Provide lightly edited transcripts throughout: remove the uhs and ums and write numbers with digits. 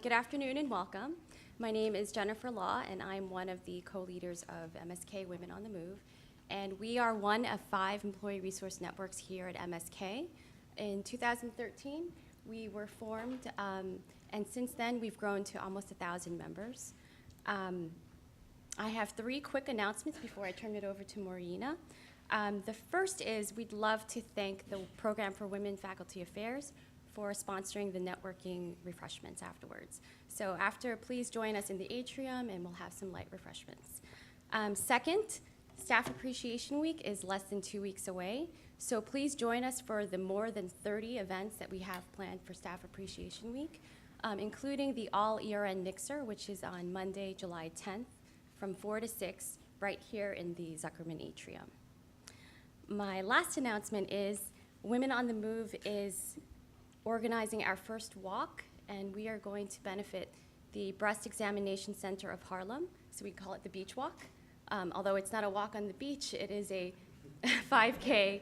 Good afternoon and welcome. My name is Jennifer Law, and I'm one of the co-leaders of MSK Women on the Move. And we are one of 5 employee resource networks here at MSK. In 2013, we were formed, and since then, we've grown to almost 1,000 members. I have 3 quick announcements before I turn it over to Morena. The first is we'd love to thank the Program for Women Faculty Affairs for sponsoring the networking refreshments afterwards. So please join us in the atrium and we'll have some light refreshments. Second, Staff Appreciation Week is less than 2 weeks away. So please join us for the more than 30 events that we have planned for Staff Appreciation Week, including the All ERN Mixer, which is on Monday, July 10th from 4 to 6 right here in the Zuckerman Atrium. My last announcement is Women on the Move is organizing our first walk, and we are going to benefit the Breast Examination Center of Harlem, so we call it the Beach Walk. Although it's not a walk on the beach, it is a 5K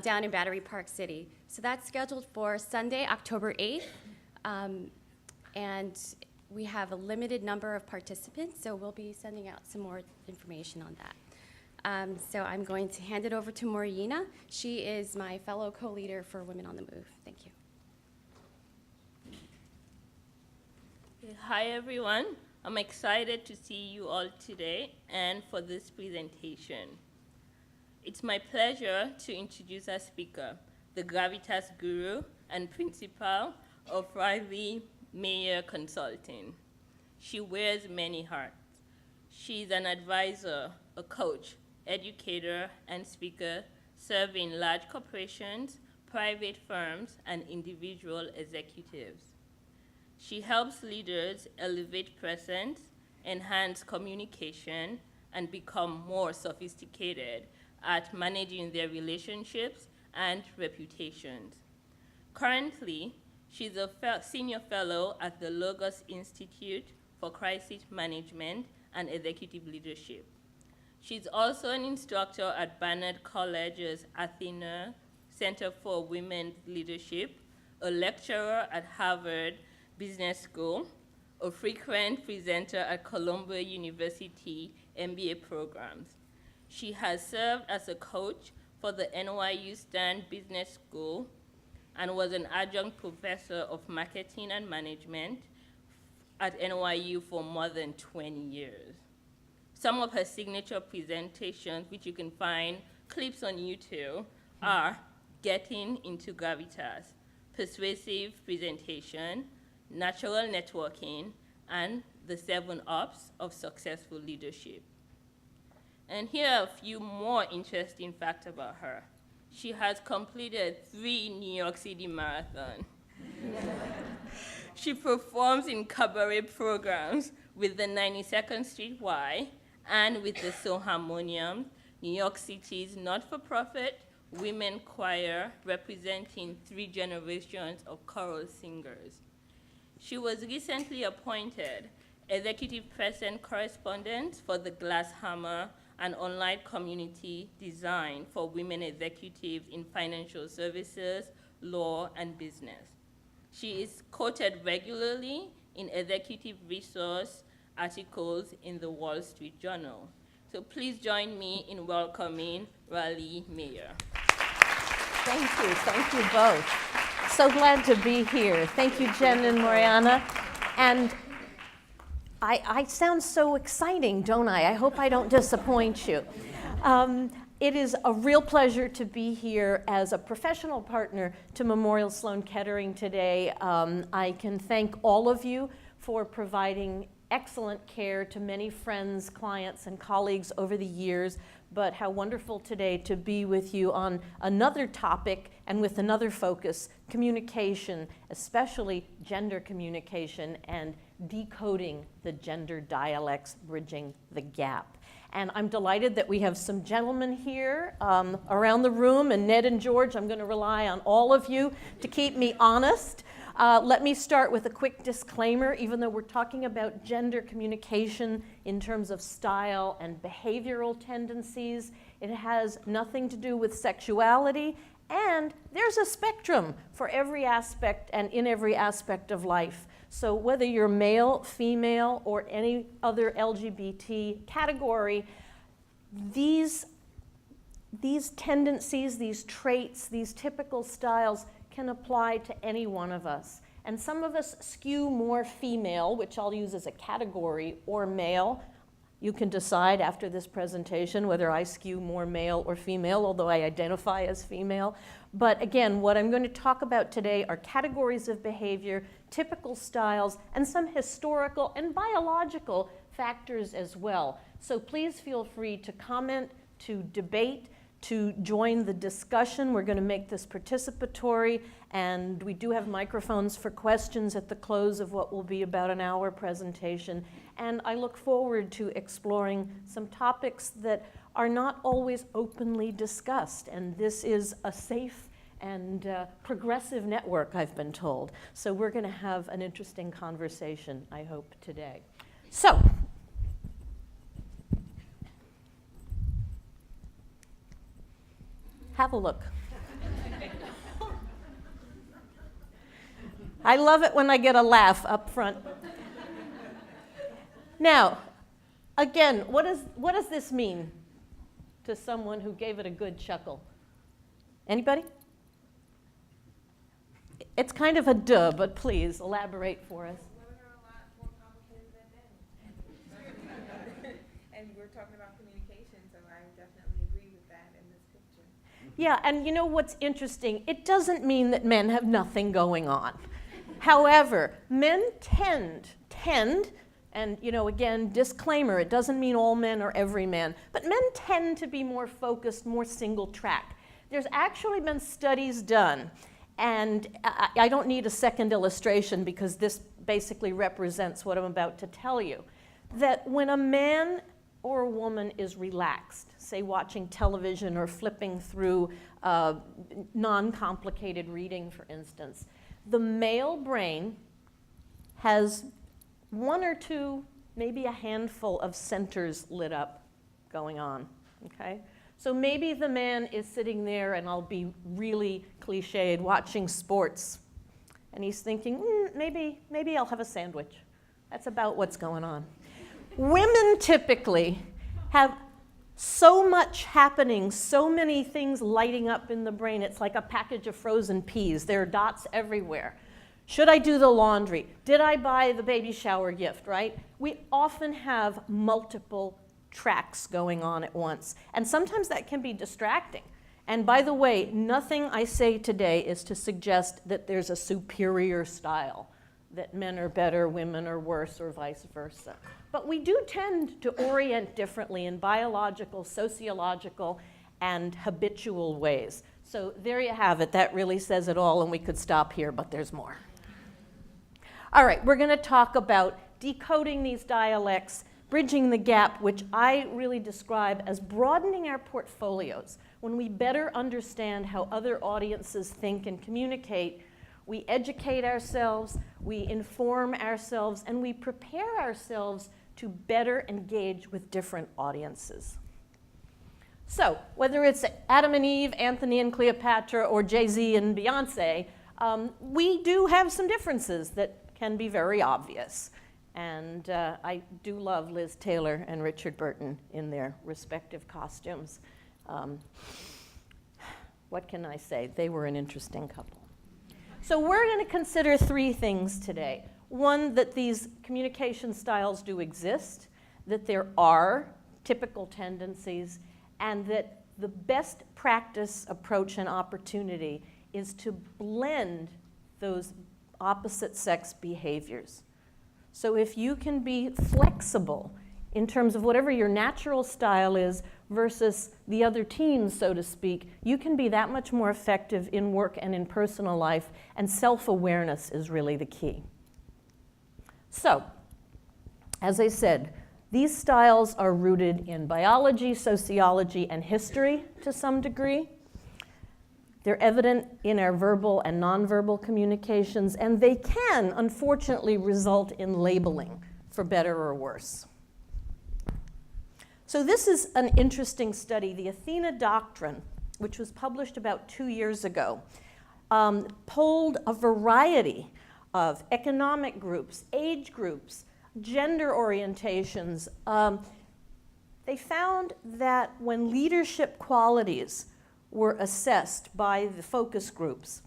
down in Battery Park City. So that's scheduled for Sunday, October 8th, and we have a limited number of participants, so we'll be sending out some more information on that. So I'm going to hand it over to Morena. She is my fellow co-leader for Women on the Move. Thank you. Hi everyone, I'm excited to see you all today and for this presentation. It's my pleasure to introduce our speaker, the Gravitas Guru and Principal of Riley Mayer Consulting. She wears many hats. She's an advisor, a coach, educator, and speaker serving large corporations, private firms, and individual executives. She helps leaders elevate presence, enhance communication, and become more sophisticated at managing their relationships and reputations. Currently, she's a senior fellow at the Logos Institute for Crisis Management and Executive Leadership. She's also an instructor at Barnard College's Athena Center for Women's Leadership, a lecturer at Harvard Business School, a frequent presenter at Columbia University MBA programs. She has served as a coach for the NYU Stern Business School and was an adjunct professor of marketing and management at NYU for more than 20 years. Some of her signature presentations, which you can find clips on YouTube, are Getting into Gravitas, Persuasive Presentation, Natural Networking, and the 7 Ops of Successful Leadership. And here are a few more interesting facts about her. She has completed 3 New York City marathons. She performs in cabaret programs with the 92nd Street Y and with the Philharmonium, New York City's not-for-profit women choir representing 3 generations of choral singers. She was recently appointed Executive Press and Correspondent for the Glass Hammer, an online community designed for women executives in financial services, law, and business. She is quoted regularly in executive resource articles in the Wall Street Journal. So please join me in welcoming Riley Mayer. Thank you both. So glad to be here. Thank you, Jen and Mariana. And I sound so exciting, don't I? I hope I don't disappoint you. It is a real pleasure to be here as a professional partner to Memorial Sloan Kettering today. I can thank all of you for providing excellent care to many friends, clients, and colleagues over the years, but how wonderful today to be with you on another topic and with another focus, communication, especially gender communication and decoding the gender dialects, bridging the gap. And I'm delighted that we have some gentlemen here around the room, and Ned and George, I'm going to rely on all of you to keep me honest. Let me start with a quick disclaimer. Even though we're talking about gender communication in terms of style and behavioral tendencies, it has nothing to do with sexuality And there's a spectrum for every aspect and in every aspect of life. So whether you're male, female, or any other LGBT category, these tendencies, these traits, these typical styles can apply to any one of us. And some of us skew more female, which I'll use as a category, or male. You can decide after this presentation whether I skew more male or female, although I identify as female. But again, what I'm going to talk about today are categories of behavior, typical styles, and some historical and biological factors as well. So please feel free to comment, to debate, to join the discussion. We're going to make this participatory, and we do have microphones for questions at the close of what will be about an hour presentation. And I look forward to exploring some topics that are not always openly discussed. And this is a safe and progressive network, I've been told. So we're going to have an interesting conversation, I hope, today. So, have a look. I love it when I get a laugh up front. Now, again, what does this mean to someone who gave it a good chuckle? Anybody? It's kind of a duh, but please elaborate for us. Women are a lot more complicated than men. And we're talking about communication, so I definitely agree with that in this picture. Yeah, and you know what's interesting? It doesn't mean that men have nothing going on. However, men tend, and you know, again, disclaimer, it doesn't mean all men or every man, but men tend to be more focused, more single track. There's actually been studies done, and I don't need a second illustration because this basically represents what I'm about to tell you, that when a man or a woman is relaxed, say watching television or flipping through non-complicated reading, for instance, the male brain has one or two, maybe a handful of centers lit up going on, okay? So maybe the man is sitting there, and I'll be really cliched, watching sports, and he's thinking, maybe I'll have a sandwich. That's about what's going on. Women typically have so much happening, so many things lighting up in the brain. It's like a package of frozen peas. There are dots everywhere. Should I do the laundry? Did I buy the baby shower gift, right? We often have multiple tracks going on at once. And sometimes that can be distracting. And by the way, nothing I say today is to suggest that there's a superior style, that men are better, women are worse, or vice versa. But we do tend to orient differently in biological, sociological, and habitual ways. So there you have it. That really says it all, and we could stop here, but there's more. All right, we're going to talk about decoding these dialects, bridging the gap, which I really describe as broadening our portfolios. When we better understand how other audiences think and communicate, we educate ourselves, we inform ourselves, and we prepare ourselves to better engage with different audiences. So, whether it's Adam and Eve, Anthony and Cleopatra, or Jay-Z and Beyonce, we do have some differences that can be very obvious. And I do love Liz Taylor and Richard Burton in their respective costumes. What can I say? They were an interesting couple. So we're going to consider three things today. One, that these communication styles do exist, that there are typical tendencies, and that the best practice, approach, and opportunity is to blend those opposite sex behaviors. So if you can be flexible in terms of whatever your natural style is versus the other team, so to speak, you can be that much more effective in work and in personal life, and self-awareness is really the key. So, as I said, these styles are rooted in biology, sociology, and history to some degree. They're evident in our verbal and nonverbal communications, and they can, unfortunately, result in labeling, for better or worse. So this is an interesting study. The Athena Doctrine which was published about 2 years ago, polled a variety of economic groups, age groups, gender orientations. They found that when leadership qualities were assessed by the focus groups,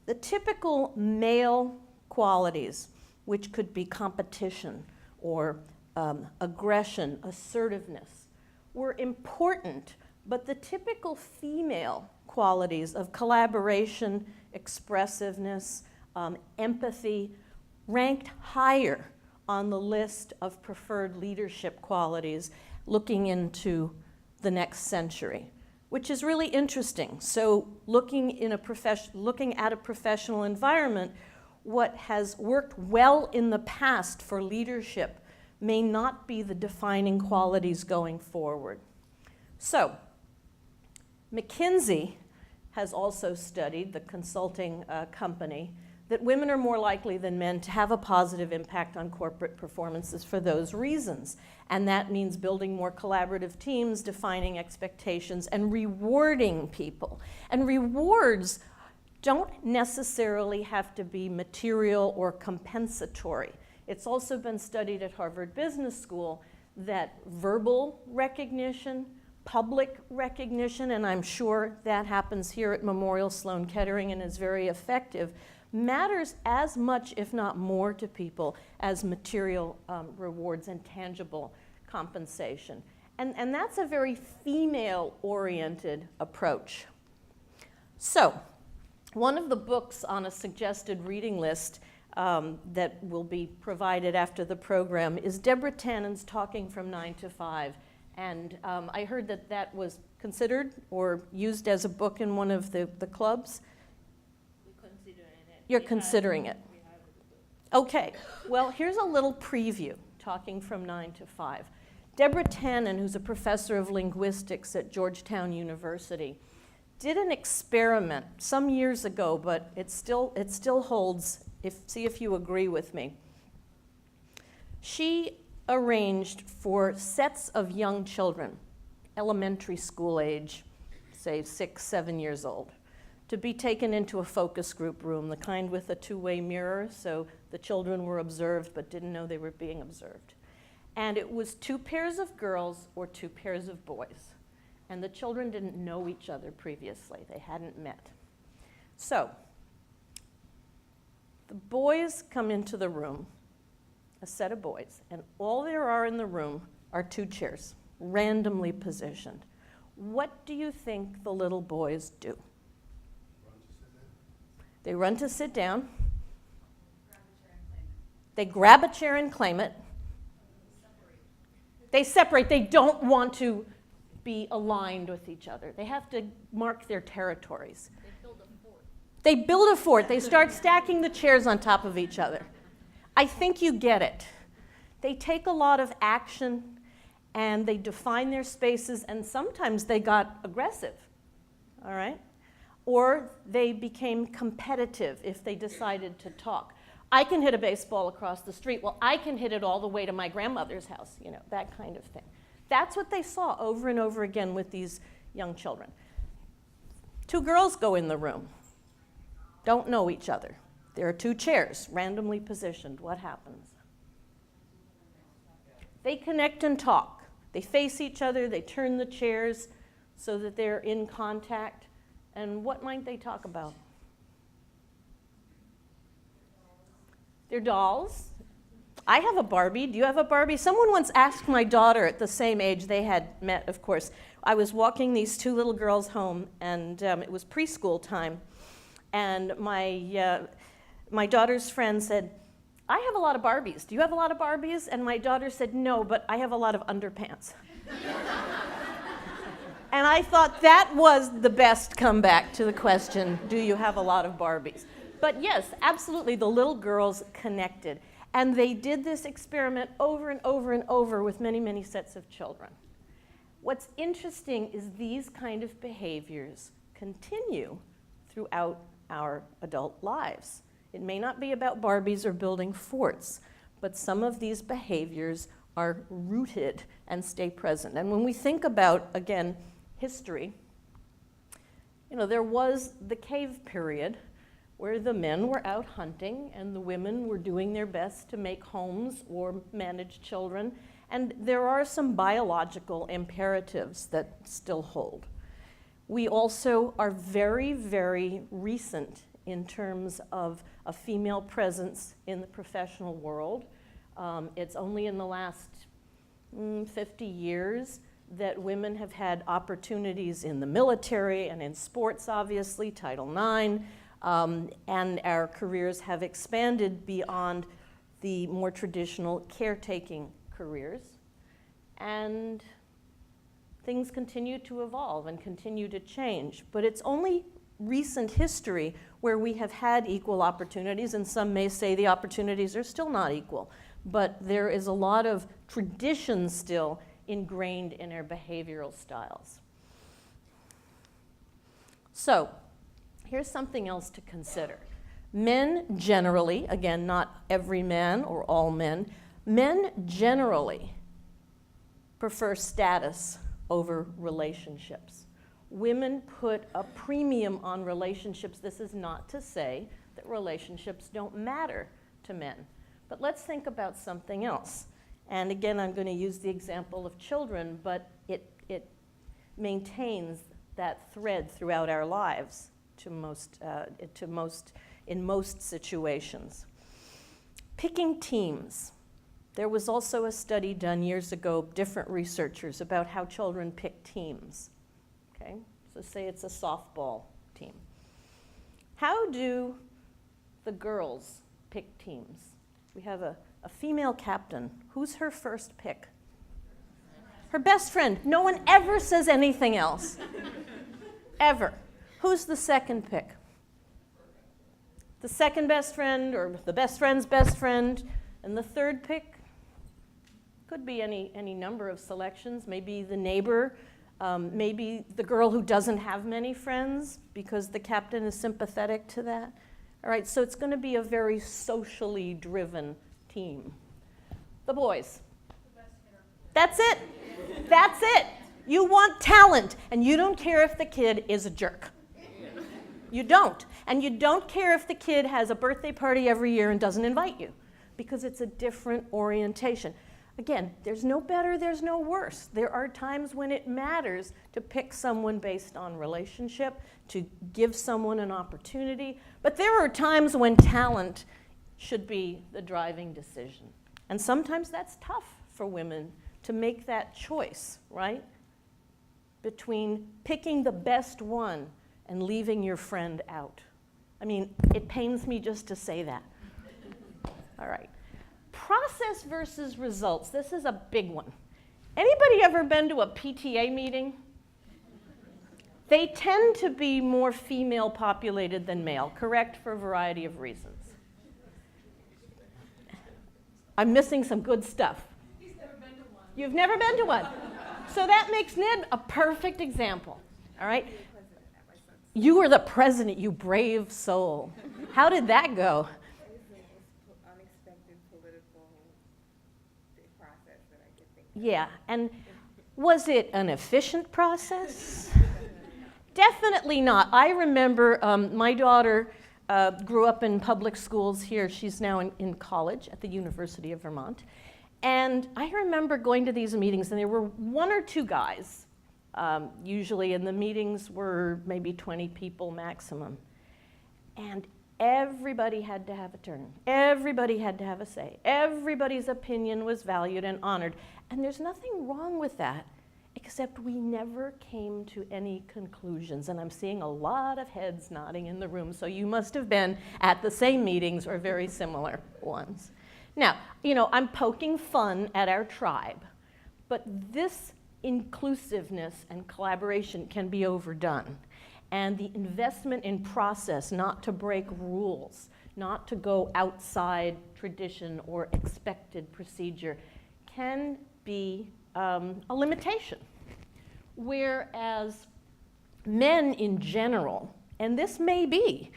the typical male qualities, which could be competition or aggression, assertiveness, were important, but the typical female qualities of collaboration, expressiveness, empathy ranked higher on the list of preferred leadership qualities looking into the next century, which is really interesting. So looking at a professional environment, what has worked well in the past for leadership may not be the defining qualities going forward. So McKinsey has also studied, the consulting company, that women are more likely than men to have a positive impact on corporate performances for those reasons. And that means building more collaborative teams, defining expectations, and rewarding people. And rewards don't necessarily have to be material or compensatory. It's also been studied at Harvard Business School that verbal recognition, public recognition, and I'm sure that happens here at Memorial Sloan Kettering and is very effective, matters as much, if not more, to people as material rewards and tangible compensation. And that's a very female-oriented approach. So, one of the books on a suggested reading list that will be provided after the program is Deborah Tannen's Talking from 9 to 5. And I heard that that was considered or used as a book in one of the clubs. You're considering it. Okay, well, here's a little preview, Talking from 9 to 5. Deborah Tannen, who's a professor of linguistics at Georgetown University, did an experiment some years ago, but it still holds. See if you agree with me. She arranged for sets of young children, elementary school age, say 6, 7 years old, to be taken into a focus group room, the kind with a two-way mirror, so the children were observed but didn't know they were being observed. And it was 2 pairs of girls or 2 pairs of boys. And the children didn't know each other previously. They hadn't met. So the boys come into the room, a set of boys, and all there are in the room are 2 chairs, randomly positioned. What do you think the little boys do? They run to sit down. They grab a chair and claim it. They separate. They don't want to be aligned with each other. They have to mark their territories. They build a fort. They start stacking the chairs on top of each other. I think you get it. They take a lot of action and they define their spaces, and sometimes they got aggressive, all right? Or they became competitive if they decided to talk. I can hit a baseball across the street. Well, I can hit it all the way to my grandmother's house, that kind of thing. That's what they saw over and over again with these young children. 2 girls go in the room, don't know each other. There are 2 chairs randomly positioned. What happens? They connect and talk. They face each other. They turn the chairs so that they're in contact. And what might they talk about? Their dolls. I have a Barbie. Do you have a Barbie? Someone once asked my daughter at the same age, they had met, of course. I was walking these 2 little girls home, and it was preschool time. And my daughter's friend said, I have a lot of Barbies. Do you have a lot of Barbies? And my daughter said, no, but I have a lot of underpants. And I thought that was the best comeback to the question, do you have a lot of Barbies? But yes, absolutely, the little girls connected. And they did this experiment over and over and over with many, many sets of children. What's interesting is these kind of behaviors continue throughout our adult lives. It may not be about Barbies or building forts, but some of these behaviors are rooted and stay present. And when we think about, again, history, You know, there was the cave period where the men were out hunting and the women were doing their best to make homes or manage children. And there are some biological imperatives that still hold. We also are very, very recent in terms of a female presence in the professional world. It's only in the last 50 years that women have had opportunities in the military and in sports, obviously, Title IX, and our careers have expanded beyond the more traditional caretaking careers. And things continue to evolve and continue to change, but it's only recent history where we have had equal opportunities, and some may say the opportunities are still not equal, but there is a lot of tradition still ingrained in our behavioral styles. So, here's something else to consider. Men generally, again, not every man or all men, men generally prefer status over relationships. Women put a premium on relationships. This is not to say that relationships don't matter to men. But let's think about something else. And again, I'm going to use the example of children, but it maintains that thread throughout our lives in most situations. Picking teams. There was also a study done years ago, different researchers, about how children pick teams. Okay? So say it's a softball team. How do the girls pick teams? We have a female captain. Who's her first pick? Her best friend. No one ever says anything else. Ever. Who's the second pick? The second best friend or the best friend's best friend. And the third pick? Could be any number of selections. Maybe the neighbor, maybe the girl who doesn't have many friends because the captain is sympathetic to that. All right, so it's going to be a very socially driven team. The boys. That's it. That's it. You want talent, and you don't care if the kid is a jerk. You don't. And you don't care if the kid has a birthday party every year and doesn't invite you, because it's a different orientation. Again, there's no better, there's no worse. There are times when it matters to pick someone based on relationship, to give someone an opportunity, but there are times when talent should be the driving decision. And sometimes that's tough for women to make that choice, right? Between picking the best one and leaving your friend out. I mean, it pains me just to say that. All right. Process versus results. This is a big one. Anybody ever been to a PTA meeting? They tend to be more female populated than male, correct, for a variety of reasons. I'm missing some good stuff. He's never been to one. You've never been to one. So that makes Ned a perfect example, all right? You were the president, you brave soul. How did that go? Unexpected political process that I could think of. Yeah, and was it an efficient process? Definitely not. I remember my daughter grew up in public schools here. She's now in college at the University of Vermont. And I remember going to these meetings, and there were one or two guys, usually, and the meetings were maybe 20 people maximum. And everybody had to have a turn. Everybody had to have a say. Everybody's opinion was valued and honored. And there's nothing wrong with that, except we never came to any conclusions. And I'm seeing a lot of heads nodding in the room, so you must have been at the same meetings or very similar ones. Now, I'm poking fun at our tribe, but this inclusiveness and collaboration can be overdone. And the investment in process, not to break rules, not to go outside tradition or expected procedure, can be a limitation. Whereas men in general, and this may be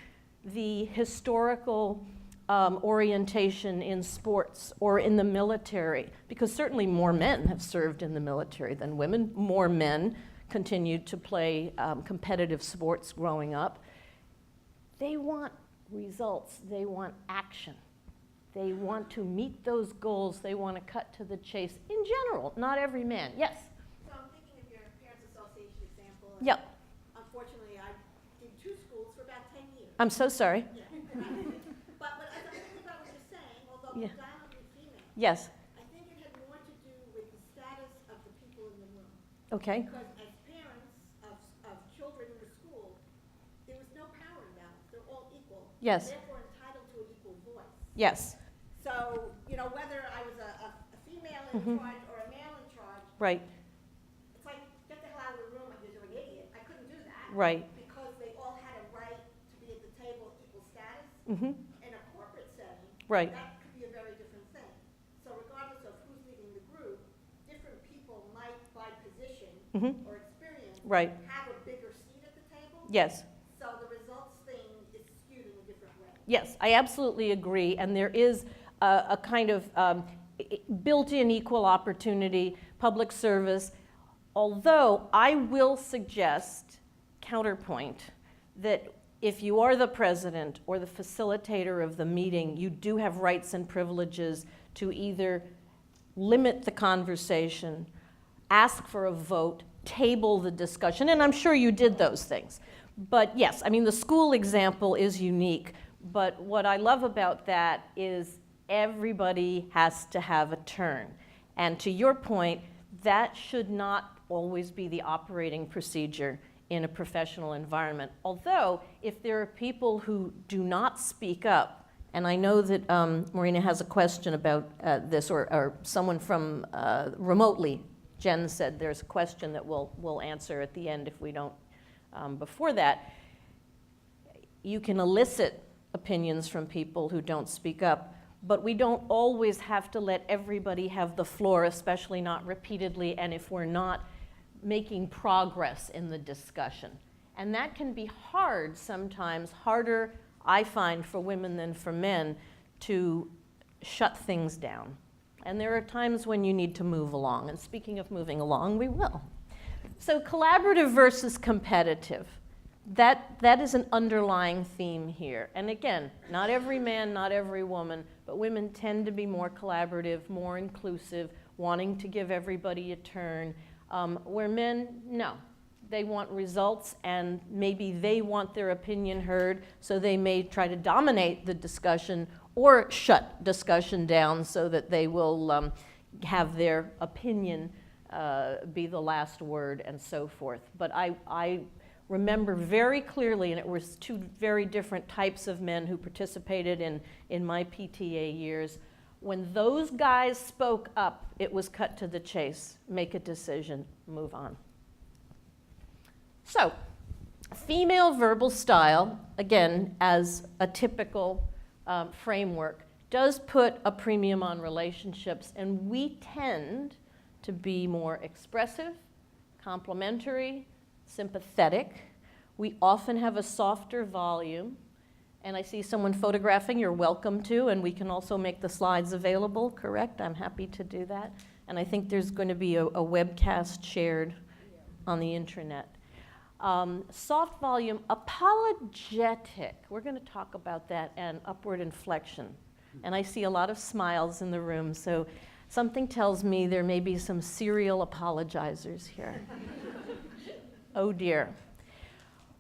the historical orientation in sports or in the military, because certainly more men have served in the military than women, more men continued to play competitive sports growing up. They want results. They want action. They want to meet those goals. They want to cut to the chase. In general, not every man. Yes? So I'm thinking of your Parents Association example. Yep. Unfortunately, I did 2 schools for about 10 years. I'm so sorry. Yeah. but as I'm thinking about what you're saying, although Yeah. predominantly female, Yes. I think it had more to do with the status of the people in the room. Okay. Because as parents of children in the school, there was no power imbalance. They're all equal. Yes. Therefore entitled to an equal voice. Yes. So, whether I was a female in charge or a male in charge, Right. it's like, get the hell out of the room, you're an idiot. I couldn't do that. Right. Because they all had a right to be at the table, equal status. Mm-hmm. In a corporate setting, Right. that could be a very different thing. So regardless of who's leading the group, different people might, by position or experience, Right. have a bigger seat at the table. Yes. So the results thing is skewed in a different way. Yes, I absolutely agree. And there is a kind of built-in equal opportunity, public service. Although I will suggest, counterpoint, that if you are the president or the facilitator of the meeting, you do have rights and privileges to either limit the conversation, ask for a vote, table the discussion, and I'm sure you did those things. But yes, I mean, the school example is unique, but what I love about that is everybody has to have a turn. And to your point, that should not always be the operating procedure in a professional environment. Although, if there are people who do not speak up, and I know that Marina has a question about this, or someone from remotely, Jen said there's a question that we'll answer at the end if we don't before that. You can elicit opinions from people who don't speak up, but we don't always have to let everybody have the floor, especially not repeatedly, and if we're not making progress in the discussion. And that can be hard sometimes, harder, I find, for women than for men to shut things down. And there are times when you need to move along. And speaking of moving along, we will. So collaborative versus competitive. That is an underlying theme here. And again, not every man, not every woman, but women tend to be more collaborative, more inclusive, wanting to give everybody a turn. Where men, no. They want results, and maybe they want their opinion heard, so they may try to dominate the discussion or shut discussion down so that they will have their opinion be the last word and so forth. But I remember very clearly, and it was 2 very different types of men who participated in my PTA years. When those guys spoke up, it was cut to the chase, make a decision, move on. So, female verbal style, again, as a typical framework, does put a premium on relationships, and we tend to be more expressive, complimentary, sympathetic. We often have a softer volume, and I see someone photographing, you're welcome to, and we can also make the slides available, correct? I'm happy to do that. And I think there's going to be a webcast shared on the intranet. Soft volume, apologetic. We're going to talk about that, and upward inflection. And I see a lot of smiles in the room, so something tells me there may be some serial apologizers here. Oh dear.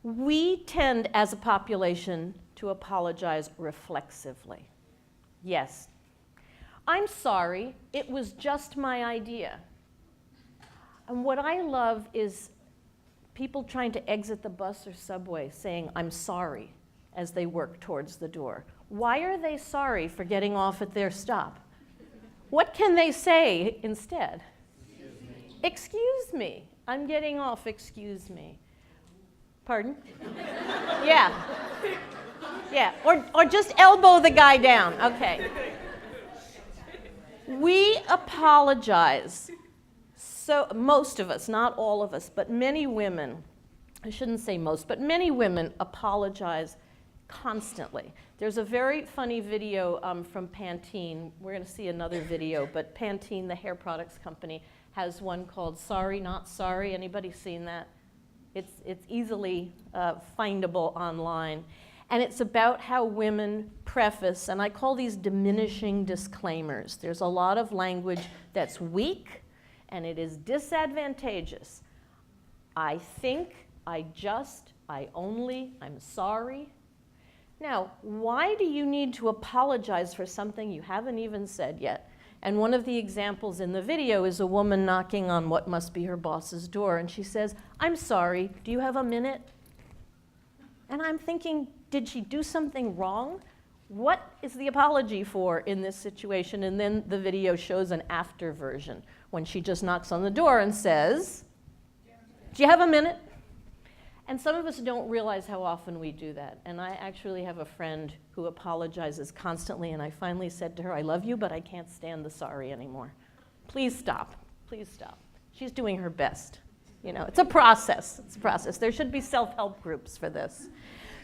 We tend, as a population, to apologize reflexively. Yes. I'm sorry, it was just my idea. And what I love is people trying to exit the bus or subway saying, I'm sorry, as they work towards the door. Why are they sorry for getting off at their stop? What can they say instead? Excuse me. I'm getting off, excuse me. Pardon? Yeah. Yeah, or just elbow the guy down, okay. We apologize. So most of us, not all of us, but many women, I shouldn't say most, but many women apologize constantly. There's a very funny video from Pantene. We're going to see another video, but Pantene, the hair products company, has one called Sorry Not Sorry. Anybody seen that? It's easily findable online. And it's about how women preface, and I call these diminishing disclaimers. There's a lot of language that's weak, and it is disadvantageous. I think, I just, I only, I'm sorry. Now, why do you need to apologize for something you haven't even said yet? And one of the examples in the video is a woman knocking on what must be her boss's door, and she says, I'm sorry, do you have a minute? And I'm thinking, did she do something wrong? What is the apology for in this situation? And then the video shows an after version when she just knocks on the door and says, do you have a minute? And some of us don't realize how often we do that. And I actually have a friend who apologizes constantly, and I finally said to her, I love you, but I can't stand the sorry anymore. Please stop. Please stop. She's doing her best. You know, it's a process. It's a process. There should be self-help groups for this.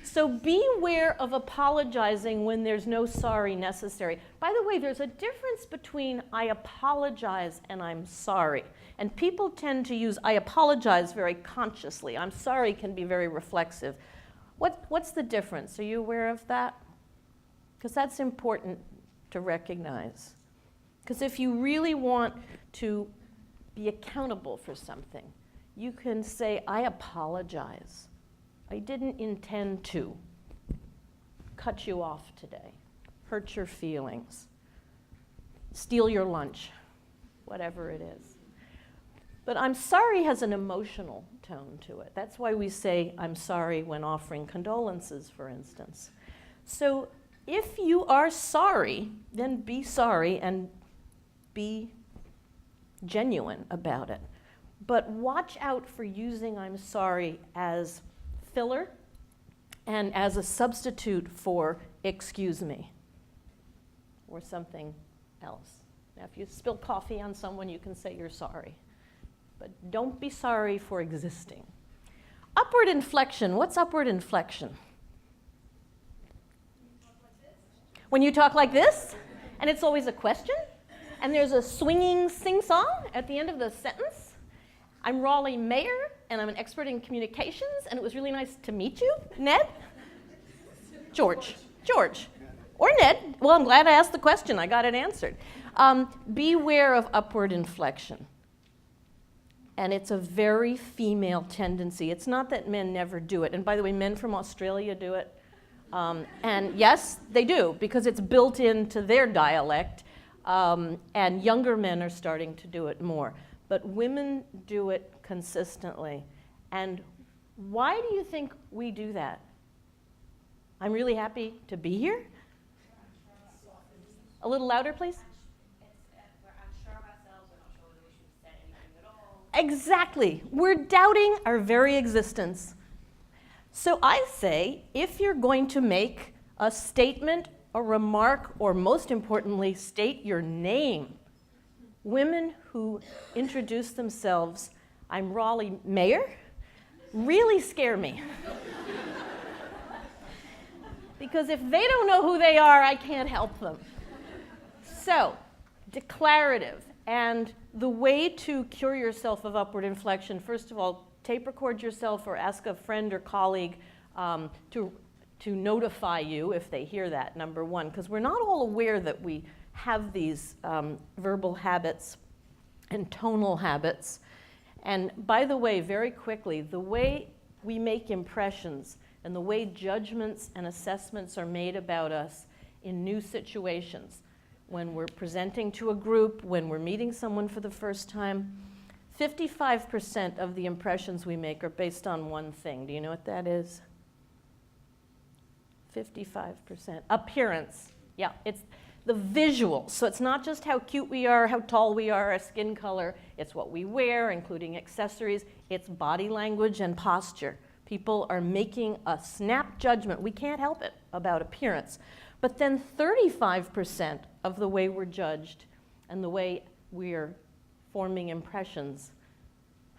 So beware of apologizing when there's no sorry necessary. By the way, there's a difference between I apologize and I'm sorry. And people tend to use I apologize very consciously. I'm sorry can be very reflexive. What's the difference? Are you aware of that? Because that's important to recognize. Because if you really want to be accountable for something, you can say, I apologize. I didn't intend to cut you off today, hurt your feelings, steal your lunch, whatever it is. But I'm sorry has an emotional tone to it. That's why we say I'm sorry when offering condolences, for instance. So if you are sorry, then be sorry and be genuine about it. But watch out for using I'm sorry as filler and as a substitute for excuse me or something else. Now, if you spill coffee on someone, you can say you're sorry. But don't be sorry for existing. Upward inflection. What's upward inflection? When you talk like this, and it's always a question, and there's a swinging sing-song at the end of the sentence. I'm Raleigh Mayer, and I'm an expert in communications, and it was really nice to meet you. Ned? George. Or Ned. Well, I'm glad I asked the question. I got it answered. Beware of upward inflection. And it's a very female tendency. It's not that men never do it. And by the way, men from Australia do it. And yes, they do, because it's built into their dialect. And younger men are starting to do it more. But women do it consistently. And why do you think we do that? I'm really happy to be here. A little louder, please. We're unsure of ourselves. We're not sure whether we should say anything at all. Exactly. We're doubting our very existence. So I say, if you're going to make a statement, a remark, or most importantly, state your name, women who introduce themselves, I'm Raleigh Mayer, really scare me. Because if they don't know who they are, I can't help them. So, declarative. And the way to cure yourself of upward inflection, first of all, tape record yourself or ask a friend or colleague to notify you if they hear that, number one. Because we're not all aware that we have these verbal habits and tonal habits. And by the way, very quickly, the way we make impressions and the way judgments and assessments are made about us in new situations, when we're presenting to a group, when we're meeting someone for the first time, 55% of the impressions we make are based on one thing. Do you know what that is? 55%. Appearance. Yeah, it's the visual. So it's not just how cute we are, how tall we are, our skin color. It's what we wear, including accessories. It's body language and posture. People are making a snap judgment. We can't help it about appearance. But then 35% of the way we're judged and the way we're forming impressions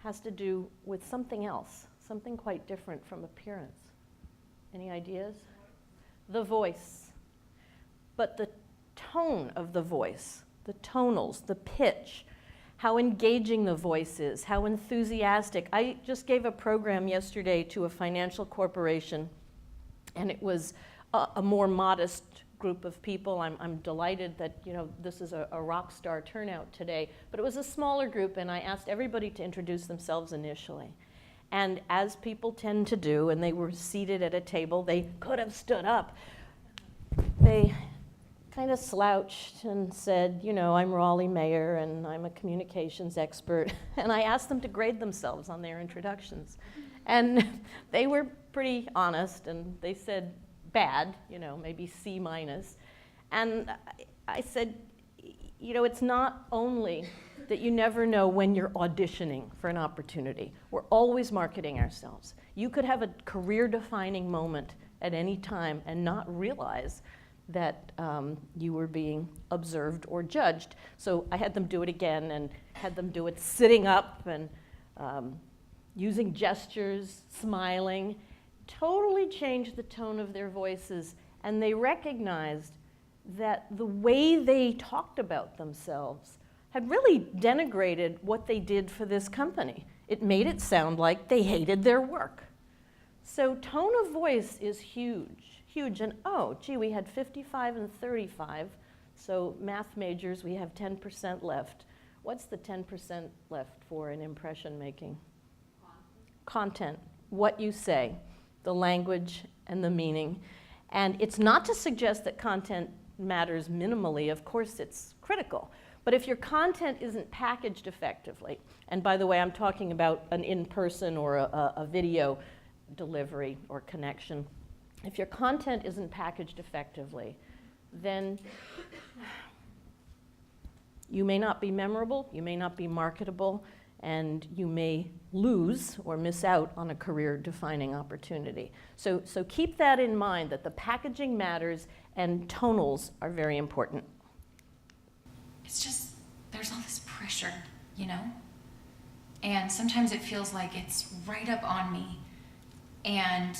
has to do with something else, something quite different from appearance. Any ideas? The voice. But the tone of the voice, the tonals, the pitch, how engaging the voice is, how enthusiastic. I just gave a program yesterday to a financial corporation, and it was a more modest group of people. I'm delighted that, you know, this is a rock star turnout today, but it was a smaller group, and I asked everybody to introduce themselves initially. And as people tend to do, and they were seated at a table, they could have stood up. They kind of slouched and said, you know, I'm Raleigh Mayer and I'm a communications expert. And I asked them to grade themselves on their introductions. And they were pretty honest, and they said bad, you know, maybe C minus. And I said, you know, it's not only that you never know when you're auditioning for an opportunity. We're always marketing ourselves. You could have a career-defining moment at any time and not realize that you were being observed or judged. So I had them do it again and had them do it sitting up and using gestures, smiling. Totally changed the tone of their voices, and they recognized that the way they talked about themselves had really denigrated what they did for this company. It made it sound like they hated their work. So tone of voice is huge, huge. And oh, gee, we had 55 and 35, so math majors, we have 10% left. What's the 10% left for in impression making? Content, what you say, the language and the meaning. And it's not to suggest that content matters minimally. Of course, it's critical. But if your content isn't packaged effectively, and by the way, I'm talking about an in-person or a video delivery or connection, if your content isn't packaged effectively, then you may not be memorable, you may not be marketable, and you may lose or miss out on a career-defining opportunity. So keep that in mind, that the packaging matters and tonals are very important. It's just, there's all this pressure, you know? And sometimes it feels like it's right up on me, and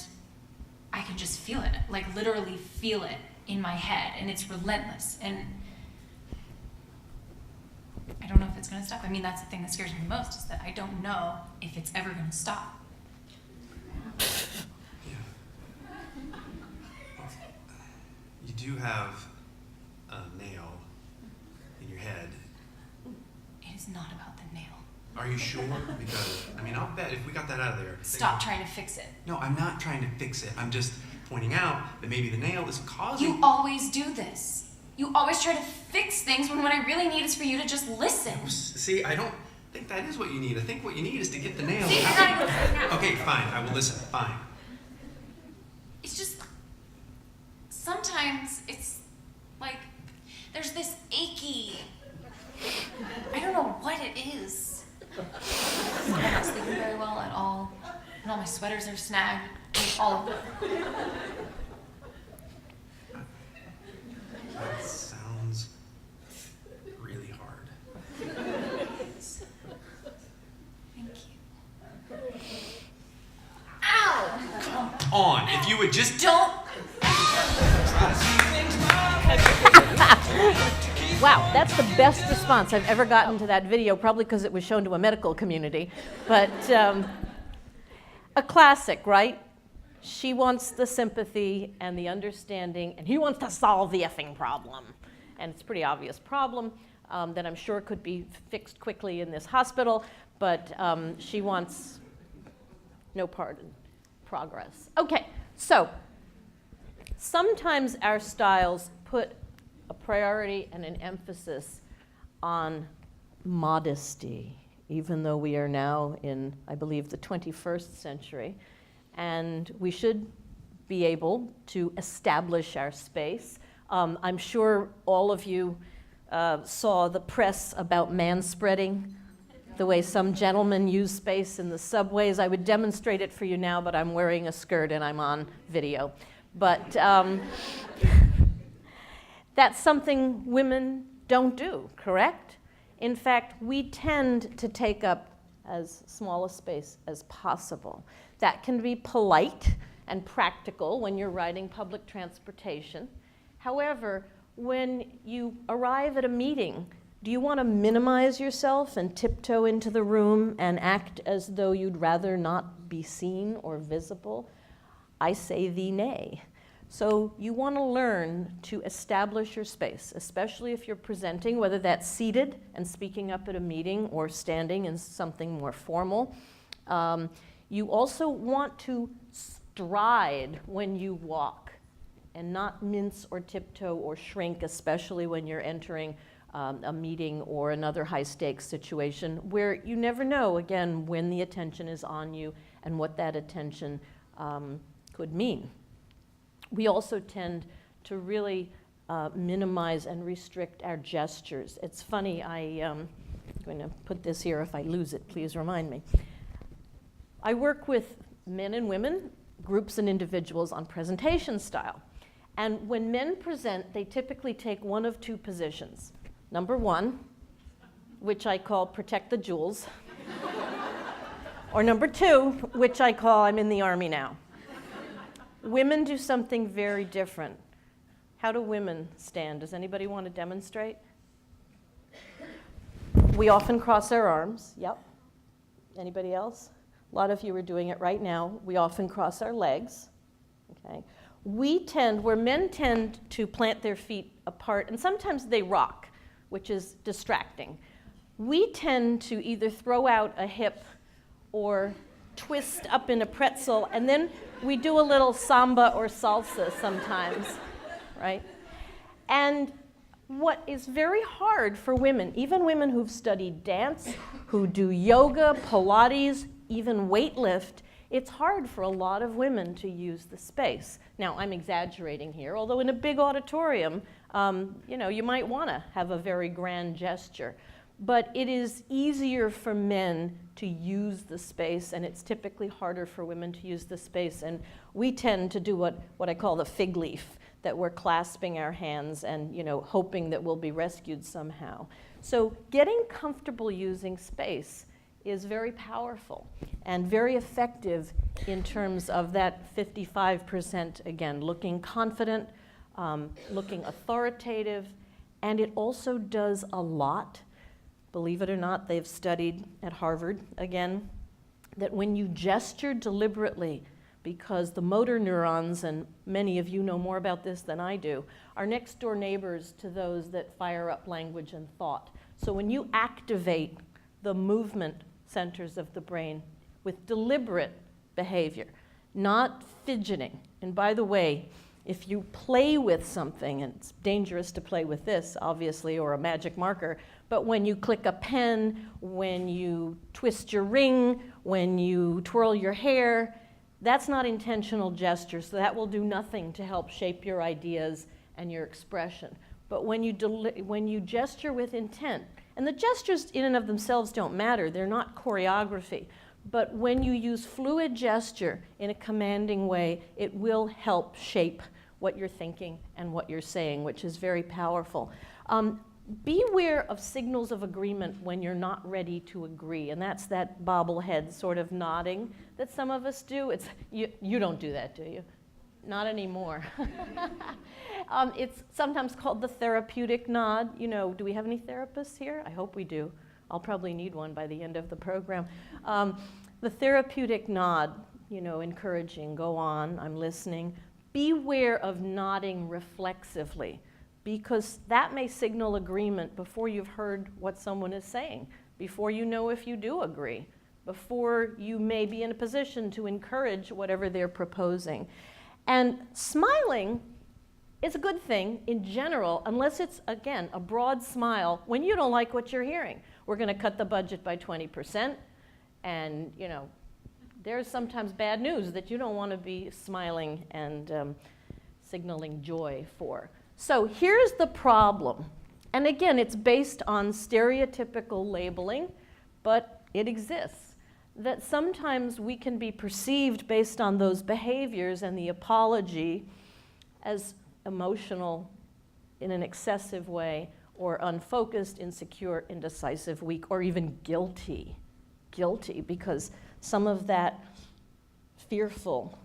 I can just feel it, like literally feel it in my head, and it's relentless. And I don't know if it's gonna stop. I mean, that's the thing that scares me the most, is that I don't know if it's ever gonna stop. Yeah. You do have a nail in your head. It is not about the nail. Are you sure? Because, I mean, I'll bet if we got that out of there. Stop trying to fix it. No, I'm not trying to fix it. I'm just pointing out that maybe the nail is causing. You always do this. You always try to fix things when what I really need is for you to just listen. See, I don't think that is what you need. I think what you need is to get the nail See, out. you're not even listening now. Okay, fine. I will listen. Fine. It's just, sometimes it's like, there's this achy, I don't know what it is. I'm not sleeping very well at all, and all my sweaters are snagged, like all of them. That sounds really hard. Thank you. Ow! Come on, if you would just. Don't. Wow, that's the best response I've ever gotten to that video, probably because it was shown to a medical community. But a classic, right? She wants the sympathy and the understanding, and he wants to solve the effing problem. And it's a pretty obvious problem that I'm sure could be fixed quickly in this hospital, but she wants no part in progress. Okay, so sometimes our styles put a priority and an emphasis on modesty, even though we are now in, I believe, the 21st century. And we should be able to establish our space. I'm sure all of you saw the press about manspreading, the way some gentlemen use space in the subways. I would demonstrate it for you now, but I'm wearing a skirt and I'm on video. But that's something women don't do, correct? In fact, we tend to take up as small a space as possible. That can be polite and practical when you're riding public transportation. However, when you arrive at a meeting Do you want to minimize yourself and tiptoe into the room and act as though you'd rather not be seen or visible? I say thee nay. So you want to learn to establish your space, especially if you're presenting, whether that's seated and speaking up at a meeting or standing in something more formal. You also want to stride when you walk and not mince or tiptoe or shrink, especially when you're entering a meeting or another high-stakes situation where you never know, again, when the attention is on you and what that attention could mean. We also tend to really minimize and restrict our gestures. It's funny, I'm going to put this here. If I lose it, please remind me. I work with men and women, groups and individuals on presentation style. And when men present, they typically take one of two positions. Number one, which I call protect the jewels, or number two, which I call I'm in the army now. Women do something very different. How do women stand? Does anybody want to demonstrate? We often cross our arms. Yep. Anybody else? A lot of you are doing it right now. We often cross our legs. Okay. Where men tend to plant their feet apart, and sometimes they rock, which is distracting. We tend to either throw out a hip or twist up in a pretzel, and then we do a little samba or salsa sometimes, right? And what is very hard for women, even women who've studied dance, who do yoga, Pilates, even weightlift, it's hard for a lot of women to use the space. Now, I'm exaggerating here, although in a big auditorium, you might want to have a very grand gesture. But it is easier for men to use the space, and it's typically harder for women to use the space. And we tend to do what I call the fig leaf, that we're clasping our hands and hoping that we'll be rescued somehow. So getting comfortable using space is very powerful and very effective in terms of that 55%, again, looking confident, looking authoritative, and it also does a lot. Believe it or not, they've studied at Harvard, again, that when you gesture deliberately, because the motor neurons, and many of you know more about this than I do, are next door neighbors to those that fire up language and thought. So when you activate the movement centers of the brain with deliberate behavior, not fidgeting. And by the way, if you play with something, and it's dangerous to play with this, obviously, or a magic marker, but when you click a pen, when you twist your ring, when you twirl your hair, that's not intentional gesture, so that will do nothing to help shape your ideas and your expression. But when you gesture with intent, and the gestures in and of themselves don't matter, they're not choreography, but when you use fluid gesture in a commanding way, it will help shape what you're thinking and what you're saying, which is very powerful. Beware of signals of agreement when you're not ready to agree, and that's that bobblehead sort of nodding that some of us do. You don't do that, do you? Not anymore. It's sometimes called the therapeutic nod. Do we have any therapists here? I hope we do. I'll probably need one by the end of the program. The therapeutic nod, encouraging, go on, I'm listening. Beware of nodding reflexively, because that may signal agreement before you've heard what someone is saying, before you know if you do agree, before you may be in a position to encourage whatever they're proposing. And smiling is a good thing in general, unless it's, again, a broad smile when you don't like what you're hearing. We're going to cut the budget by 20%, and, there's sometimes bad news that you don't want to be smiling and signaling joy for. So here's the problem. And again, it's based on stereotypical labeling, but it exists. That sometimes we can be perceived based on those behaviors and the apology as emotional in an excessive way, or unfocused, insecure, indecisive, weak, or even guilty. Guilty, because some of that fearful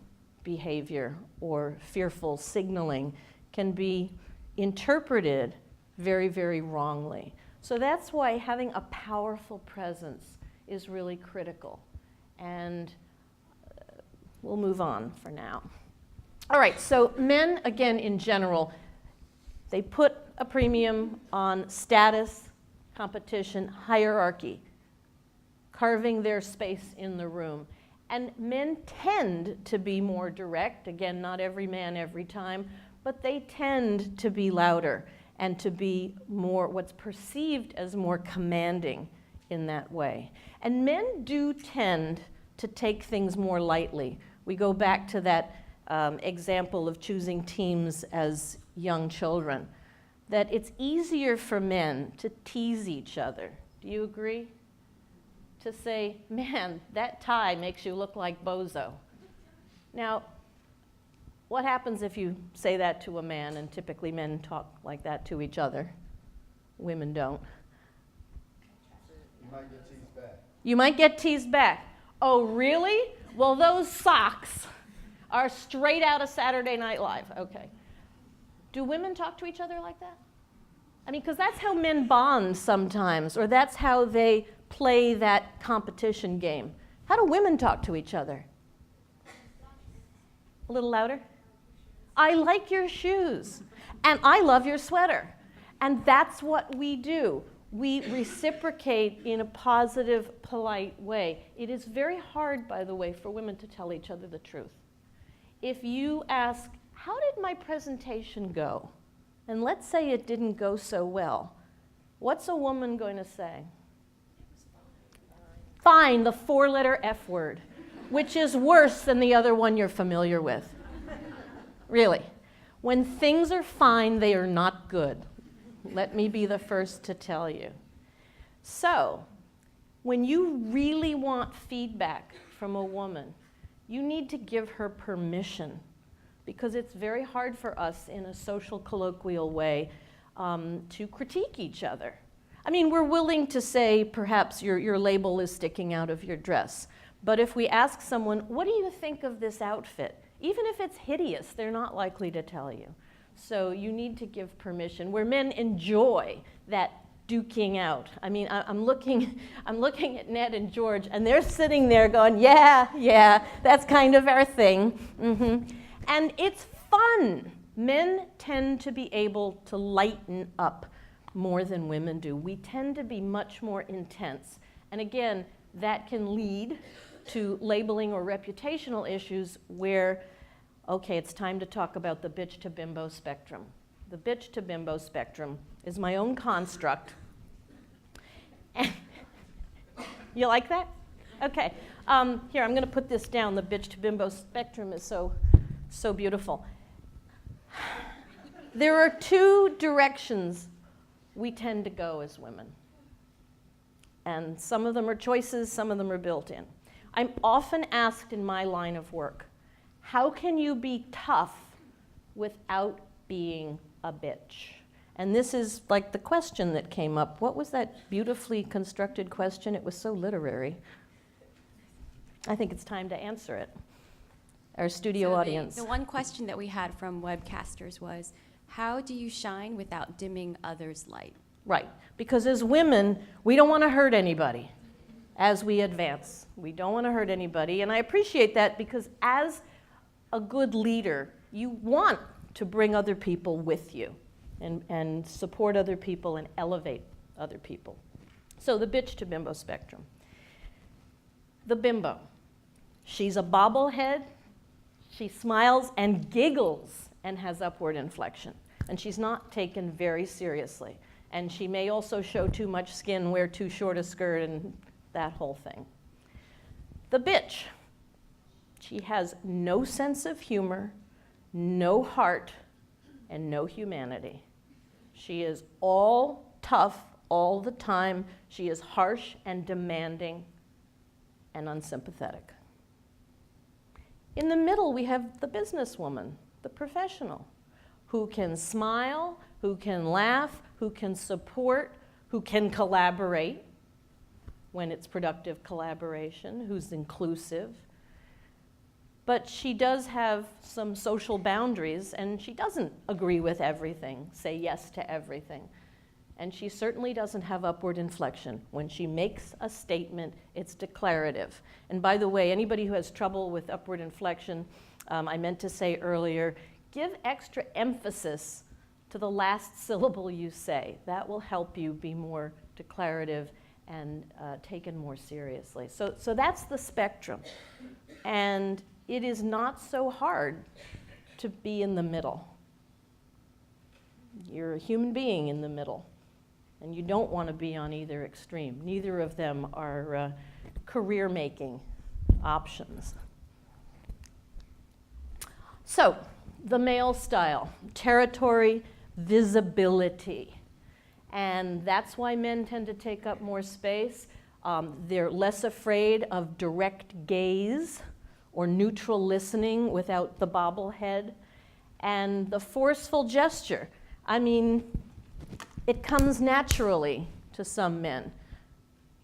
behavior or fearful signaling can be interpreted very, very wrongly. So that's why having a powerful presence is really critical. And we'll move on for now. All right, so men, again, in general, they put a premium on status, competition, hierarchy, carving their space in the room. And men tend to be more direct. Again, not every man every time, but they tend to be louder and to be more, what's perceived as more commanding in that way. And men do tend to take things more lightly. We go back to that example of choosing teams as young children, that it's easier for men to tease each other. Do you agree? To say, man, that tie makes you look like Bozo. Now, what happens if you say that to a man, and typically men talk like that to each other? Women don't. You might get teased back. You might get teased back. Oh, really? Well, those socks are straight out of Saturday Night Live. Okay. Do women talk to each other like that? I mean, because that's how men bond sometimes, or that's how they play that competition game. How do women talk to each other? A little louder? I like your shoes, and I love your sweater. And that's what we do. We reciprocate in a positive, polite way. It is very hard, by the way, for women to tell each other the truth. If you ask, how did my presentation go? And let's say it didn't go so well. What's a woman going to say? Fine, the 4-letter F word, which is worse than the other one you're familiar with. Really. When things are fine, they are not good. Let me be the first to tell you. So, when you really want feedback from a woman, you need to give her permission, because it's very hard for us in a social, colloquial way to critique each other. I mean, we're willing to say, perhaps your label is sticking out of your dress. But if we ask someone, what do you think of this outfit? Even if it's hideous, they're not likely to tell you. So you need to give permission. Where men enjoy that duking out. I mean, I'm looking at Ned and George, and they're sitting there going, yeah, that's kind of our thing. And it's fun. Men tend to be able to lighten up more than women do. We tend to be much more intense. And again, that can lead to labeling or reputational issues where, okay, it's time to talk about the bitch to bimbo spectrum. The bitch to bimbo spectrum is my own construct. You like that? Okay. Here, I'm going to put this down. The bitch to bimbo spectrum is so beautiful. There are two directions we tend to go as women. And some of them are choices, some of them are built in. I'm often asked in my line of work, how can you be tough without being a bitch? And this is like the question that came up. What was that beautifully constructed question? It was so literary. I think it's time to answer it. Our studio audience. The one question that we had from webcasters was, how do you shine without dimming others' light? Right, because as women, we don't want to hurt anybody as we advance. We don't want to hurt anybody, and I appreciate that, because as a good leader, you want to bring other people with you and support other people and elevate other people. So the bitch to bimbo spectrum. The bimbo. She's a bobblehead. She smiles and giggles and has upward inflection. And she's not taken very seriously. And she may also show too much skin, wear too short a skirt, and that whole thing. The bitch. She has no sense of humor, no heart, and no humanity. She is all tough all the time. She is harsh and demanding and unsympathetic. In the middle, we have the businesswoman, the professional, who can smile, who can laugh, who can support, who can collaborate when it's productive collaboration, who's inclusive. But she does have some social boundaries, and she doesn't agree with everything, say yes to everything. And she certainly doesn't have upward inflection. When she makes a statement, it's declarative. And by the way, anybody who has trouble with upward inflection, I meant to say earlier, give extra emphasis to the last syllable you say. That will help you be more declarative and taken more seriously. So that's the spectrum. And it is not so hard to be in the middle. You're a human being in the middle. And you don't want to be on either extreme. Neither of them are career-making options. So, the male style, territory, visibility. And that's why men tend to take up more space. They're less afraid of direct gaze or neutral listening without the bobblehead. And the forceful gesture. I mean, it comes naturally to some men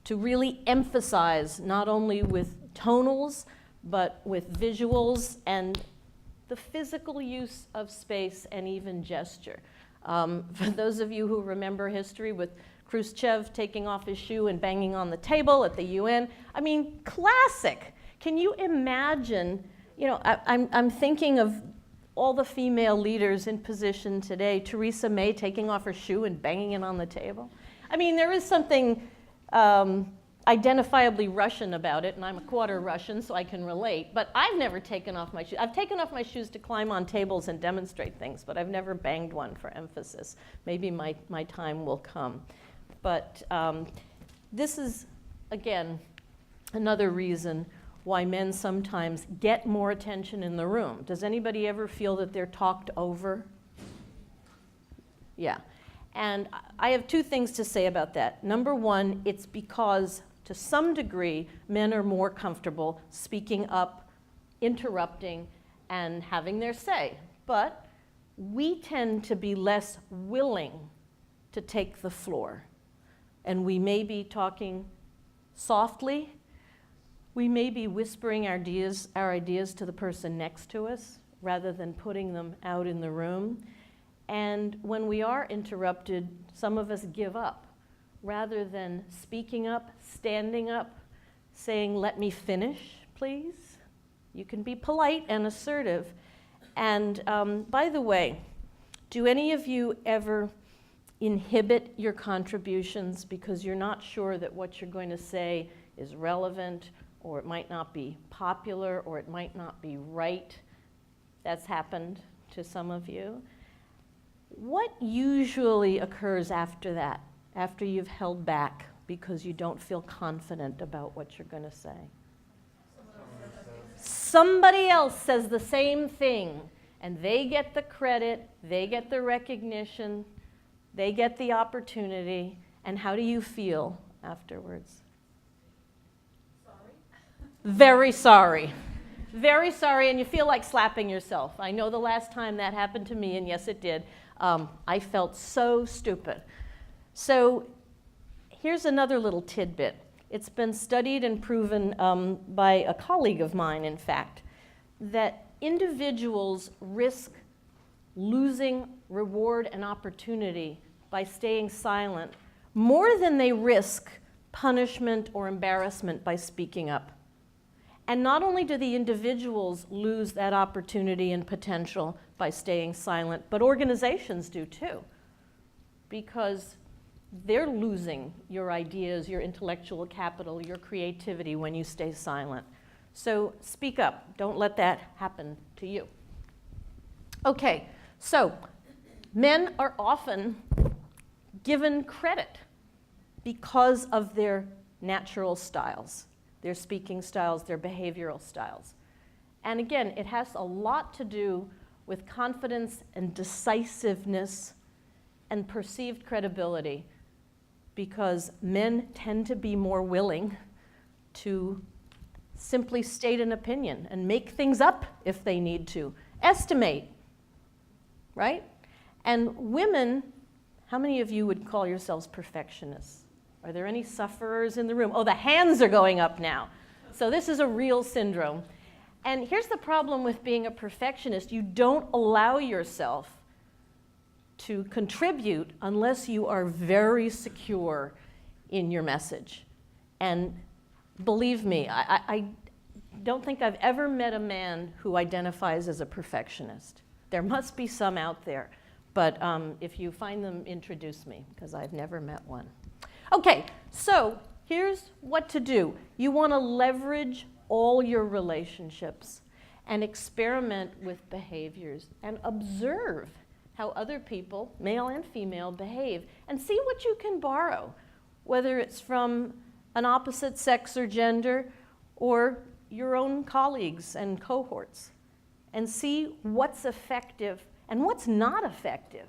to really emphasize not only with tonals, but with visuals and the physical use of space and even gesture. For those of you who remember history with Khrushchev taking off his shoe and banging on the table at the UN, I mean, classic. Can you imagine, I'm thinking of all the female leaders in position today, Theresa May taking off her shoe and banging it on the table. I mean, there is something identifiably Russian about it, and I'm a quarter Russian, so I can relate, but I've never taken off my shoes. I've taken off my shoes to climb on tables and demonstrate things, but I've never banged one for emphasis. Maybe my time will come. But this is, again, another reason why men sometimes get more attention in the room. Does anybody ever feel that they're talked over? Yeah. And I have two things to say about that. Number one, it's because to some degree, men are more comfortable speaking up, interrupting, and having their say. But we tend to be less willing to take the floor. And we may be talking softly. We may be whispering our ideas to the person next to us rather than putting them out in the room. And when we are interrupted, some of us give up rather than speaking up, standing up, saying, "Let me finish, please." You can be polite and assertive. And by the way, do any of you ever inhibit your contributions because you're not sure that what you're going to say is relevant, or it might not be popular, or it might not be right? That's happened to some of you. What usually occurs after that, after you've held back because you don't feel confident about what you're going to say? Somebody else says the same thing, and they get the credit, they get the recognition, they get the opportunity, and how do you feel afterwards? Very sorry. Very sorry, and you feel like slapping yourself. I know the last time that happened to me, and yes, it did. I felt so stupid. So here's another little tidbit. It's been studied and proven by a colleague of mine, in fact, that individuals risk losing reward and opportunity by staying silent more than they risk punishment or embarrassment by speaking up. And not only do the individuals lose that opportunity and potential by staying silent, but organizations do too, because they're losing your ideas, your intellectual capital, your creativity when you stay silent. So speak up. Don't let that happen to you. Okay, so men are often given credit because of their natural styles. Their speaking styles, their behavioral styles. And again, it has a lot to do with confidence and decisiveness and perceived credibility, because men tend to be more willing to simply state an opinion and make things up if they need to, estimate, right? And women, how many of you would call yourselves perfectionists? Are there any sufferers in the room? Oh, the hands are going up now. So this is a real syndrome. And here's the problem with being a perfectionist. You don't allow yourself to contribute unless you are very secure in your message. And believe me, I don't think I've ever met a man who identifies as a perfectionist. There must be some out there, but if you find them, introduce me, because I've never met one. Okay, so here's what to do. You want to leverage all your relationships and experiment with behaviors and observe how other people, male and female, behave, and see what you can borrow, whether it's from an opposite sex or gender or your own colleagues and cohorts, and see what's effective and what's not effective,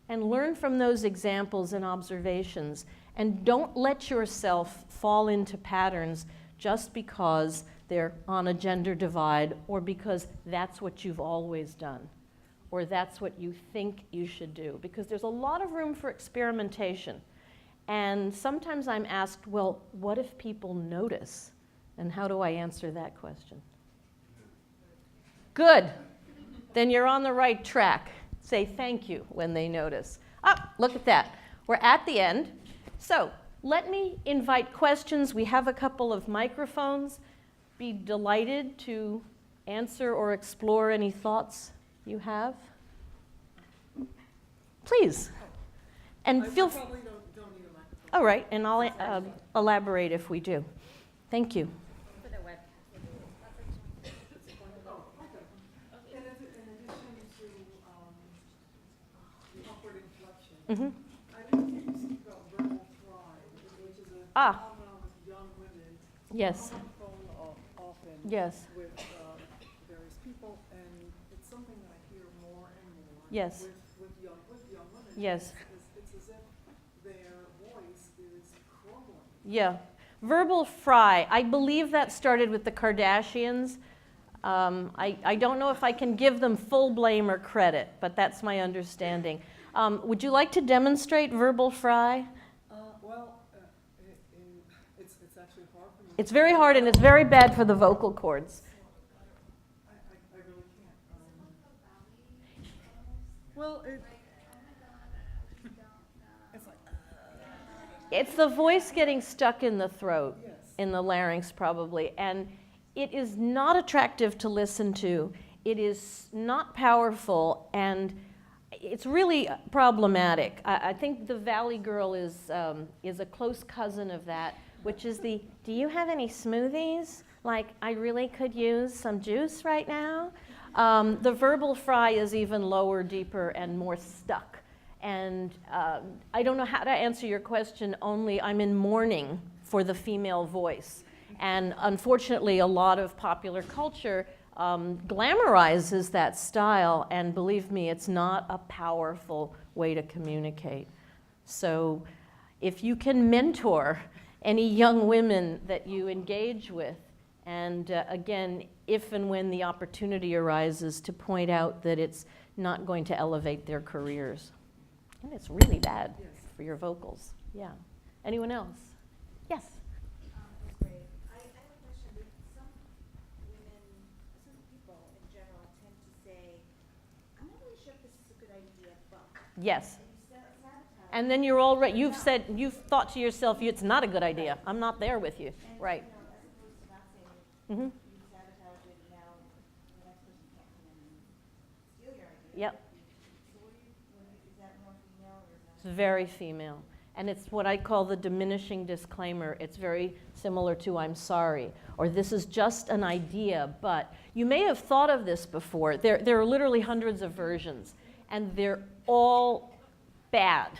and learn from those examples and observations. And don't let yourself fall into patterns just because they're on a gender divide, or because that's what you've always done, or that's what you think you should do, because there's a lot of room for experimentation. And sometimes I'm asked, well, what if people notice? And how do I answer that question? Good. Then you're on the right track. Say thank you when they notice. Ah, look at that. We're at the end. So let me invite questions. We have a couple of microphones. Be delighted to answer or explore any thoughts you have. Please. And feel free. Probably don't need a microphone. All right, and I'll elaborate if we do. Thank you. In addition to the upward inflection, Mm-hmm. I didn't hear you speak about verbal pride, which is a Ah. phenomenon with young women. Yes. I'm on the phone often Yes. with various people, and it's something that I hear more and more Yes. with young women. Yes. It's as if their voice is crumbling. Yeah. Verbal fry. I believe that started with the Kardashians. I don't know if I can give them full blame or credit, but that's my understanding. Would you like to demonstrate verbal fry? It's actually hard for me. It's very hard, and it's very bad for the vocal cords. I really can't. Well, it's like, It's the voice getting stuck in the throat, yes. in the larynx probably, and it is not attractive to listen to. It is not powerful, and it's really problematic. I think the Valley Girl is a close cousin of that, which is the, do you have any smoothies? Like, I really could use some juice right now. The verbal fry is even lower, deeper, and more stuck. And I don't know how to answer your question, only I'm in mourning for the female voice. And unfortunately, a lot of popular culture glamorizes that style, and believe me, it's not a powerful way to communicate. So if you can mentor any young women that you engage with, and again, if and when the opportunity arises, to point out that it's not going to elevate their careers. And it's really bad for your vocals. Yeah. Anyone else? Yes. That's great. I have a question. Some women, some people in general tend to say, I'm not really sure if this is a good idea, but. Yes. And you sabotage. And then you're already, you've thought to yourself, it's not a good idea. I'm not there with you. And, Right. you know, as opposed to not saying, Mm-hmm. you sabotage it, and now the next person can't come in and steal your idea. Yep. So is that more female or is It's that? very female. And it's what I call the diminishing disclaimer. It's very similar to I'm sorry, or this is just an idea, but you may have thought of this before. There are literally hundreds of versions, and they're all bad.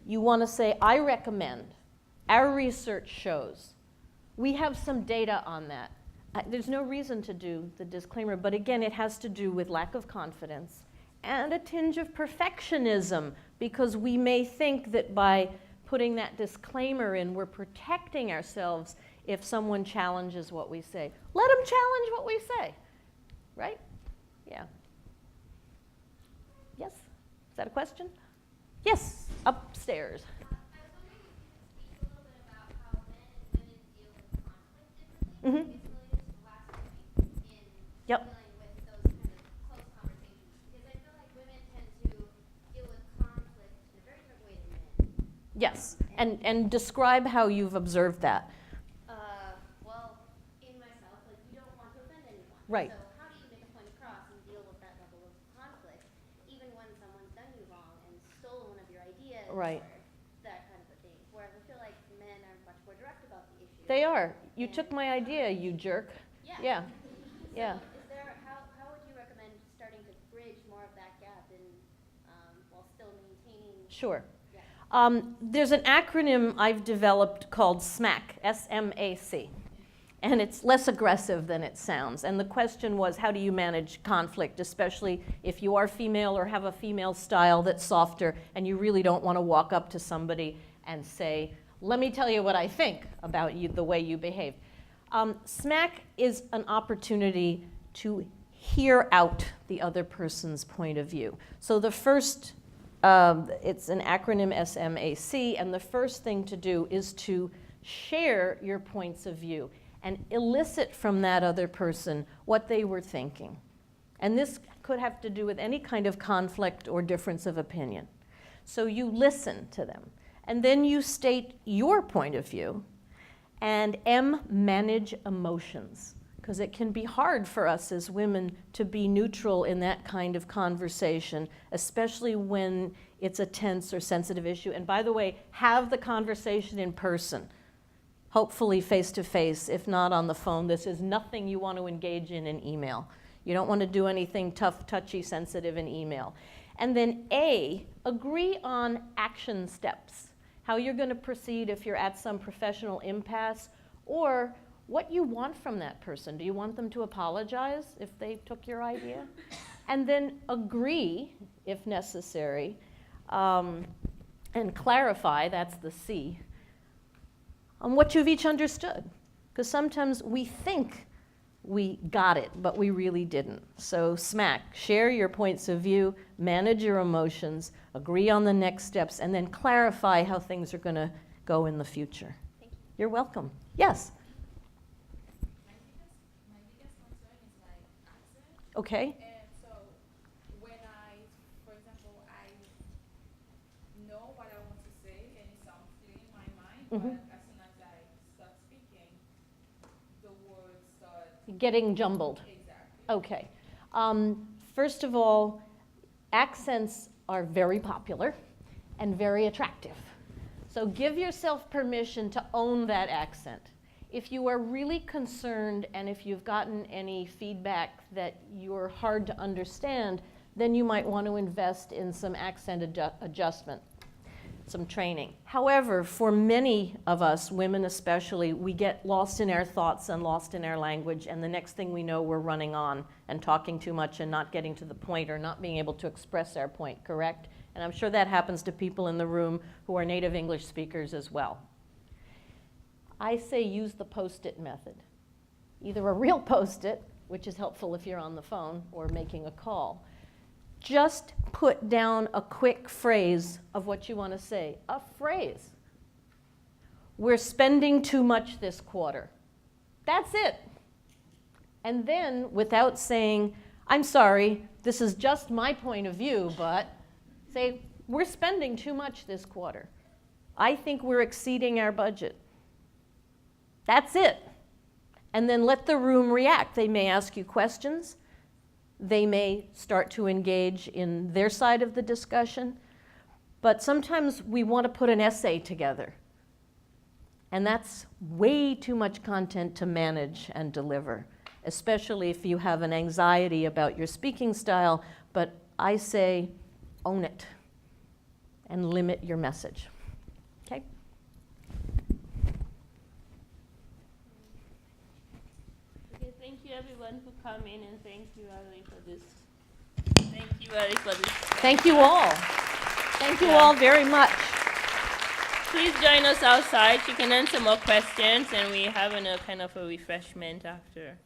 You want to say, I recommend, our research shows. We have some data on that. There's no reason to do the disclaimer, but again, it has to do with lack of confidence and a tinge of perfectionism, because we may think that by putting that disclaimer in, we're protecting ourselves if someone challenges what we say. Let them challenge what we say, right? Yeah. Yes? Is that a question? Yes, upstairs. Mm-hmm. Yep. Yep. Dealing with those kind of close conversations, because I feel like women tend to And describe how you've observed that. Well, in myself, like, you don't want to offend anyone. Right. So how do you make a point across and deal with that level of conflict, even when someone's done you wrong and stolen one of your ideas Right. or that kind of a thing? Whereas I feel like men are much more direct about the issue. They are. You took my idea, you jerk. Yeah. Yeah. Yeah. Is there, how would you recommend starting to bridge more of that gap and while still maintaining? Sure. Yeah. There's an acronym I've developed called SMAC, S-M-A-C. And it's less aggressive than it sounds. And the question was, how do you manage conflict, especially if you are female or have a female style that's softer and you really don't want to walk up to somebody and say, let me tell you what I think about you, the way you behave. SMAC is an opportunity to hear out the other person's point of view. So the first, it's an acronym SMAC, and the first thing to do is to share your points of view and elicit from that other person what they were thinking. And this could have to do with any kind of conflict or difference of opinion. So you listen to them, and then you state your point of view, and M, manage emotions, because it can be hard for us as women to be neutral in that kind of conversation, especially when it's a tense or sensitive issue. And by the way, have the conversation in person, hopefully face to face, if not on the phone. This is nothing you want to engage in email. You don't want to do anything tough, touchy, sensitive in email. And then A, agree on action steps, how you're going to proceed if you're at some professional impasse, or what you want from that person. Do you want them to apologize if they took your idea? And then agree, if necessary, and clarify, that's the C, on what you've each understood. Because sometimes we think we got it, but we really didn't. So SMAC, share your points of view, manage your emotions, agree on the next steps, and then clarify how things are going to go in the future. Thank you. You're welcome. Yes? My biggest concern is my accent. Okay. And so when for example, I know what I want to say and it's something in my mind, Mhm. but as soon as I start speaking, the words start Getting jumbled. exactly. Okay. First of all, accents are very popular and very attractive. So give yourself permission to own that accent. If you are really concerned and if you've gotten any feedback that you're hard to understand, then you might want to invest in some accent adjustment, some training. However, for many of us, women especially, we get lost in our thoughts and lost in our language, and the next thing we know, we're running on and talking too much and not getting to the point or not being able to express our point, correct? And I'm sure that happens to people in the room who are native English speakers as well. I say use the Post-it method. Either a real Post-it, which is helpful if you're on the phone or making a call. Just put down a quick phrase of what you want to say. A phrase. We're spending too much this quarter. That's it. And then, without saying, I'm sorry, this is just my point of view, but say, we're spending too much this quarter. I think we're exceeding our budget. That's it. And then let the room react. They may ask you questions. They may start to engage in their side of the discussion. But sometimes we want to put an essay together. And that's way too much content to manage and deliver, especially if you have an anxiety about your speaking style. But I say, own it and limit your message. Okay? Okay, thank you everyone for coming, and thank you, Ali, for this. Thank you, Ali, for this. Thank you all. Thank you all very much. Please join us outside. You can answer more questions, and we're having a kind of a refreshment after.